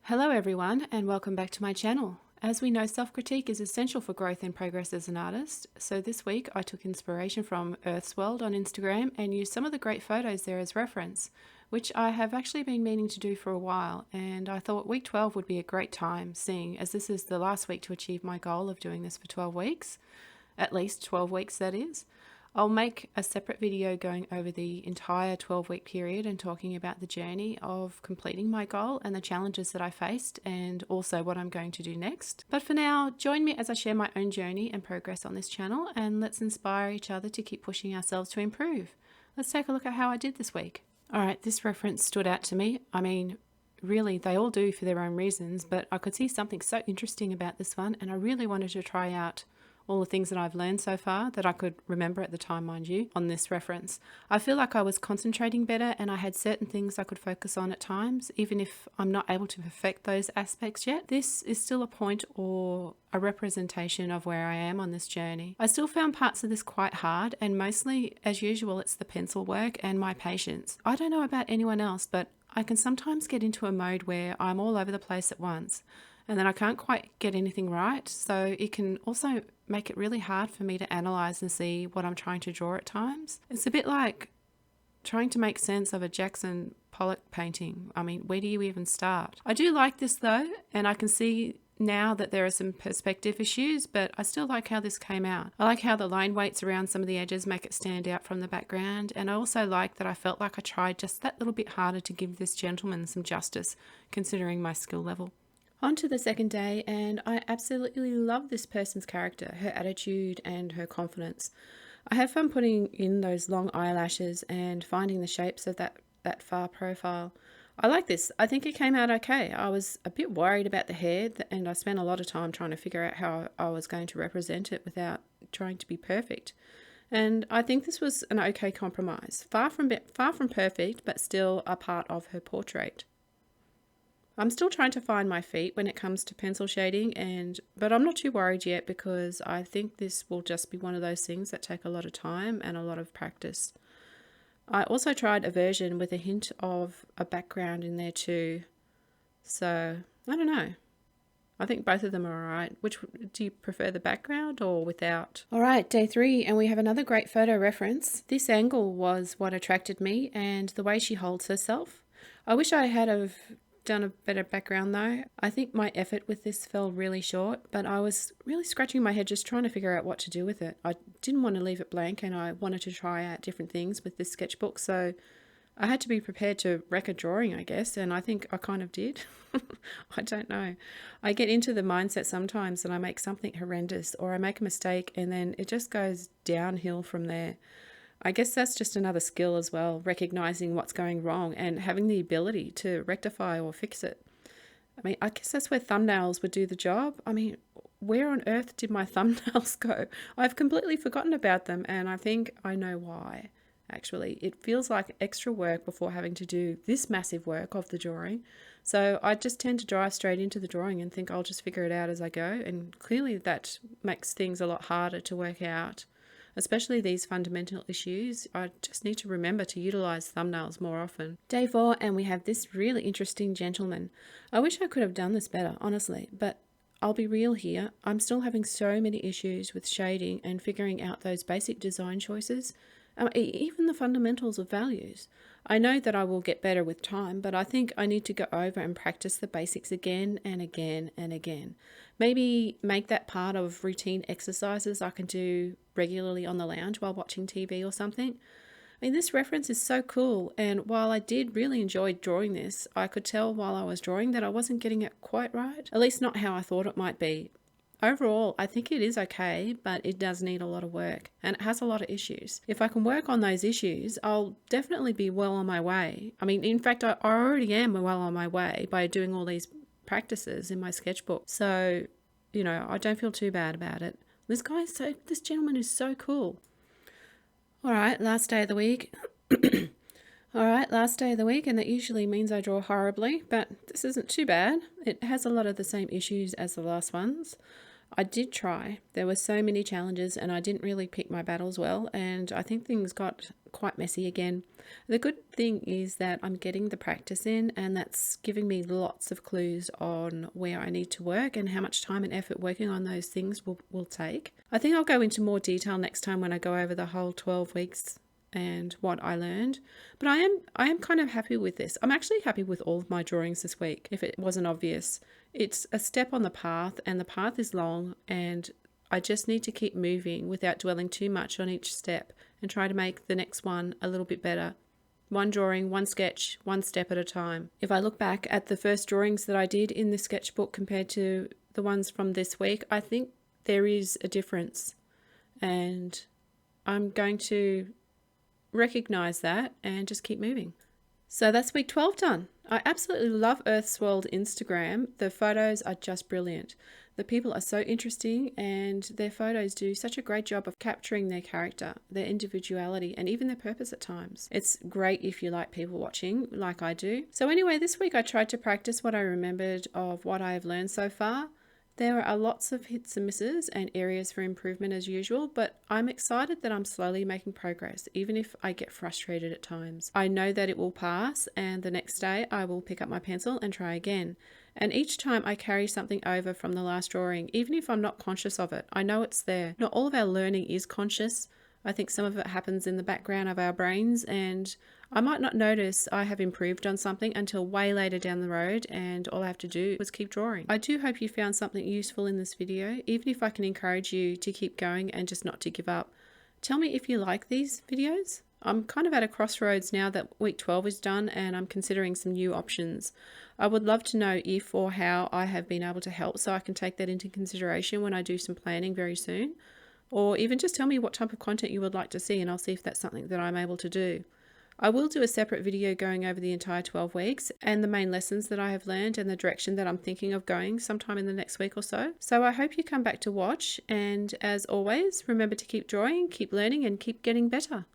Hello everyone and welcome back to my channel. As we know, self-critique is essential for growth and progress as an artist, so this week I took inspiration from Earth's World on Instagram and used some of the great photos there as reference, which I have actually been meaning to do for a while, and I thought week 12 would be a great time, seeing as this is the last week to achieve my goal of doing this for 12 weeks, at least 12 weeks that is. I'll make a separate video going over the entire 12-week period and talking about the journey of completing my goal and the challenges that I faced and also what I'm going to do next. But for now, join me as I share my own journey and progress on this channel, and let's inspire each other to keep pushing ourselves to improve. Let's take a look at how I did this week. Alright, this reference stood out to me. I mean, really, they all do for their own reasons, but I could see something so interesting about this one and I really wanted to try out all the things that I've learned so far that I could remember at the time, mind you, on this reference. I feel like I was concentrating better and I had certain things I could focus on at times, even if I'm not able to perfect those aspects yet. This is still a point or a representation of where I am on this journey. I still found parts of this quite hard, and mostly, as usual, it's the pencil work and my patience. I don't know about anyone else, but I can sometimes get into a mode where I'm all over the place at once and then I can't quite get anything right, so it can also make it really hard for me to analyze and see what I'm trying to draw at times. It's a bit like trying to make sense of a Jackson Pollock painting. I mean, where do you even start? I do like this though, and I can see now that there are some perspective issues, but I still like how this came out. I like how the line weights around some of the edges make it stand out from the background, and I also like that I felt like I tried just that little bit harder to give this gentleman some justice, considering my skill level. On to the second day, and I absolutely love this person's character, her attitude and her confidence. I have fun putting in those long eyelashes and finding the shapes of that far profile. I like this. I think it came out okay. I was a bit worried about the hair, and I spent a lot of time trying to figure out how I was going to represent it without trying to be perfect. And I think this was an okay compromise. Far from perfect, but still a part of her portrait. I'm still trying to find my feet when it comes to pencil shading, but I'm not too worried yet because I think this will just be one of those things that take a lot of time and a lot of practice. I also tried a version with a hint of a background in there too. So, I don't know. I think both of them are alright. Which do you prefer, the background or without? Alright, day 3, and we have another great photo reference. This angle was what attracted me, and the way she holds herself. I wish I had done a better background though. I think my effort with this fell really short, but I was really scratching my head just trying to figure out what to do with it. I didn't want to leave it blank, and I wanted to try out different things with this sketchbook, so I had to be prepared to wreck a drawing, I guess, and I think I kind of did. I don't know. I get into the mindset sometimes that I make something horrendous or I make a mistake and then it just goes downhill from there. I guess that's just another skill as well, recognizing what's going wrong and having the ability to rectify or fix it. I mean, I guess that's where thumbnails would do the job. I mean, where on earth did my thumbnails go? I've completely forgotten about them, and I think I know why, actually. It feels like extra work before having to do this massive work of the drawing. So I just tend to dive straight into the drawing and think I'll just figure it out as I go, and clearly that makes things a lot harder to work out. Especially these fundamental issues, I just need to remember to utilize thumbnails more often. Day 4, and we have this really interesting gentleman. I wish I could have done this better, honestly, but I'll be real here. I'm still having so many issues with shading and figuring out those basic design choices, even the fundamentals of values. I know that I will get better with time, but I think I need to go over and practice the basics again and again and again. Maybe make that part of routine exercises I can do regularly on the lounge while watching TV or something. I mean, this reference is so cool, and while I did really enjoy drawing this, I could tell while I was drawing that I wasn't getting it quite right, at least not how I thought it might be. Overall, I think it is okay, but it does need a lot of work, and it has a lot of issues. If I can work on those issues, I'll definitely be well on my way. I mean, in fact, I already am well on my way by doing all these practices in my sketchbook. So, you know, I don't feel too bad about it. This gentleman is so cool. All right, last day of the week. Alright, last day of the week, and that usually means I draw horribly, but this isn't too bad. It has a lot of the same issues as the last ones. I did try. There were so many challenges and I didn't really pick my battles well, and I think things got quite messy again. The good thing is that I'm getting the practice in, and that's giving me lots of clues on where I need to work and how much time and effort working on those things will take. I think I'll go into more detail next time when I go over the whole 12 weeks and what I learned. But I am kind of happy with this. I'm actually happy with all of my drawings this week, if it wasn't obvious. It's a step on the path, and the path is long, and I just need to keep moving without dwelling too much on each step and try to make the next one a little bit better. One drawing, one sketch, one step at a time. If I look back at the first drawings that I did in the sketchbook compared to the ones from this week, I think there is a difference, and I'm going to recognize that and just keep moving. So that's week 12 done. I absolutely love Earthsworld Instagram. The photos are just brilliant. The people are so interesting, and their photos do such a great job of capturing their character, their individuality, and even their purpose at times. It's great if you like people watching like I do. So anyway, this week I tried to practice what I remembered of what I have learned so far. There are lots of hits and misses and areas for improvement as usual, but I'm excited that I'm slowly making progress, even if I get frustrated at times. I know that it will pass, and the next day I will pick up my pencil and try again. And each time I carry something over from the last drawing, even if I'm not conscious of it, I know it's there. Not all of our learning is conscious. I think some of it happens in the background of our brains, and I might not notice I have improved on something until way later down the road, and all I have to do is keep drawing. I do hope you found something useful in this video, even if I can encourage you to keep going and just not to give up. Tell me if you like these videos. I'm kind of at a crossroads now that week 12 is done, and I'm considering some new options. I would love to know if or how I have been able to help, so I can take that into consideration when I do some planning very soon. Or even just tell me what type of content you would like to see, and I'll see if that's something that I'm able to do. I will do a separate video going over the entire 12 weeks and the main lessons that I have learned and the direction that I'm thinking of going sometime in the next week or so. So I hope you come back to watch, and as always, remember to keep drawing, keep learning, and keep getting better.